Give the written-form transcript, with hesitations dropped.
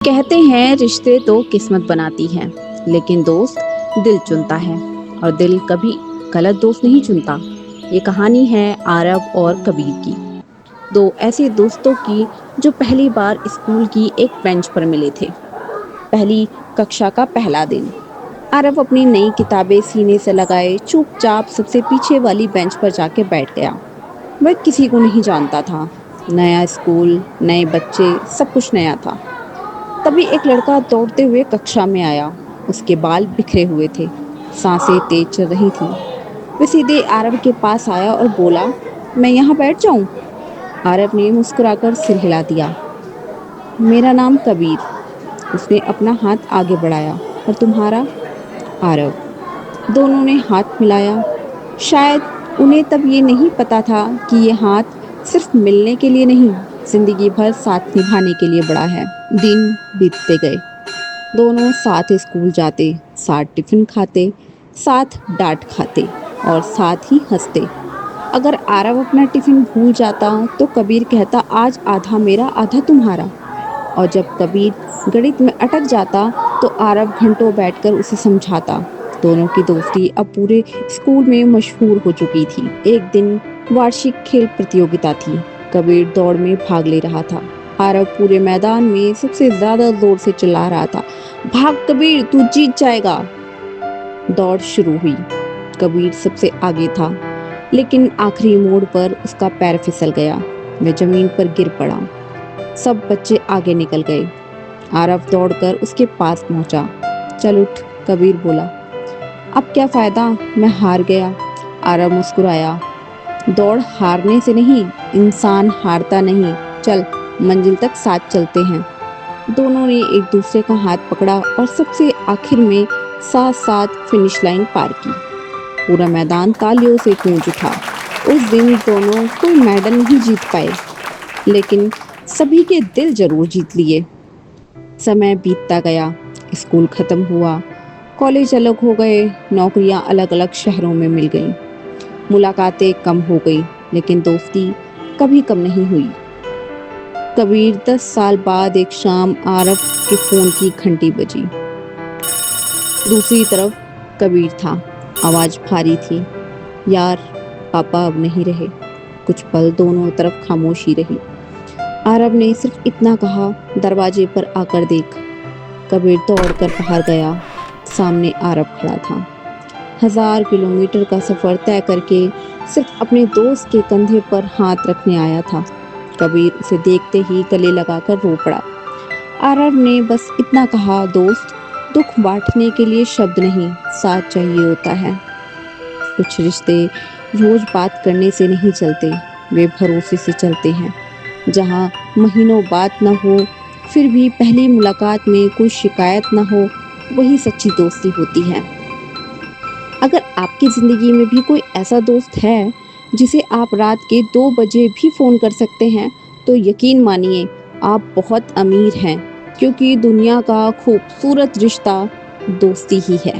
कहते हैं रिश्ते तो किस्मत बनाती है, लेकिन दोस्त दिल चुनता है। और दिल कभी गलत दोस्त नहीं चुनता। ये कहानी है आरव और कबीर की, दो ऐसे दोस्तों की जो पहली बार स्कूल की एक बेंच पर मिले थे। पहली कक्षा का पहला दिन। आरव अपनी नई किताबें सीने से लगाए चुपचाप सबसे पीछे वाली बेंच पर जाके बैठ गया। वह किसी को नहीं जानता था। नया स्कूल, नए बच्चे, सब कुछ नया था। तभी एक लड़का दौड़ते हुए कक्षा में आया। उसके बाल बिखरे हुए थे, सांसें तेज चल रही थी। वह सीधे आरव के पास आया और बोला, मैं यहाँ बैठ जाऊं? आरव ने मुस्कुराकर सिर हिला दिया। मेरा नाम कबीर। उसने अपना हाथ आगे बढ़ाया। और तुम्हारा? आरव। दोनों ने हाथ मिलाया। शायद उन्हें तब ये नहीं पता था कि ये हाथ सिर्फ मिलने के लिए नहीं, जिंदगी भर साथ निभाने के लिए बड़ा है। दिन बीतते गए। दोनों साथ स्कूल जाते, साथ टिफिन खाते, साथ डांट खाते और साथ ही हंसते। अगर आरव अपना टिफिन भूल जाता तो कबीर कहता, आज आधा मेरा आधा तुम्हारा। और जब कबीर गणित में अटक जाता तो आरव घंटों बैठकर उसे समझाता। दोनों की दोस्ती अब पूरे स्कूल में मशहूर हो चुकी थी। एक दिन वार्षिक खेल प्रतियोगिता थी। कबीर दौड़ में भाग ले रहा था। आरव पूरे मैदान में सबसे ज्यादा जोर से चिल्ला रहा था, भाग कबीर, तू जीत जाएगा। दौड़ शुरू हुई। कबीर सबसे आगे था, लेकिन आखिरी मोड़ पर उसका पैर फिसल गया। वह जमीन पर गिर पड़ा। सब बच्चे आगे निकल गए। आरव दौड़कर उसके पास पहुंचा। चल उठ, कबीर बोला। अब क्या फायदा, मैं हार गया। आरव मुस्कुराया। दौड़ हारने से नहीं, इंसान हारता नहीं। चल, मंजिल तक साथ चलते हैं। दोनों ने एक दूसरे का हाथ पकड़ा और सबसे आखिर में साथ साथ फिनिश लाइन पार की। पूरा मैदान तालियों से गूंज उठा। उस दिन दोनों कोई मेडल नहीं जीत पाए, लेकिन सभी के दिल जरूर जीत लिए। समय बीतता गया। स्कूल खत्म हुआ। कॉलेज अलग हो गए। नौकरियां अलग अलग शहरों में मिल गईं। मुलाकातें कम हो गई, लेकिन दोस्ती कभी कम नहीं हुई। कबीर 10 साल बाद एक शाम आरव के फोन की घंटी बजी। दूसरी तरफ कबीर था। आवाज भारी थी। यार, पापा अब नहीं रहे। कुछ पल दोनों तरफ खामोशी रही। आरव ने सिर्फ इतना कहा, दरवाजे पर आकर देख। कबीर दौड़कर बाहर गया। सामने आरव खड़ा था। 1000 किलोमीटर का सफर तय करके सिर्फ अपने दोस्त के कंधे पर हाथ रखने आया था। कबीर उसे देखते ही गले लगाकर रो पड़ा। आरव ने बस इतना कहा, दोस्त, दुख बांटने के लिए शब्द नहीं, साथ चाहिए होता है। कुछ रिश्ते रोज बात करने से नहीं चलते, वे भरोसे से चलते हैं। जहाँ महीनों बात न हो, फिर भी पहली मुलाकात में कोई शिकायत न हो, वही सच्ची दोस्ती होती है। अगर आपकी जिंदगी में भी कोई ऐसा दोस्त है जिसे आप रात के 2 बजे भी फोन कर सकते हैं, तो यकीन मानिए आप बहुत अमीर हैं, क्योंकि दुनिया का खूबसूरत रिश्ता दोस्ती ही है।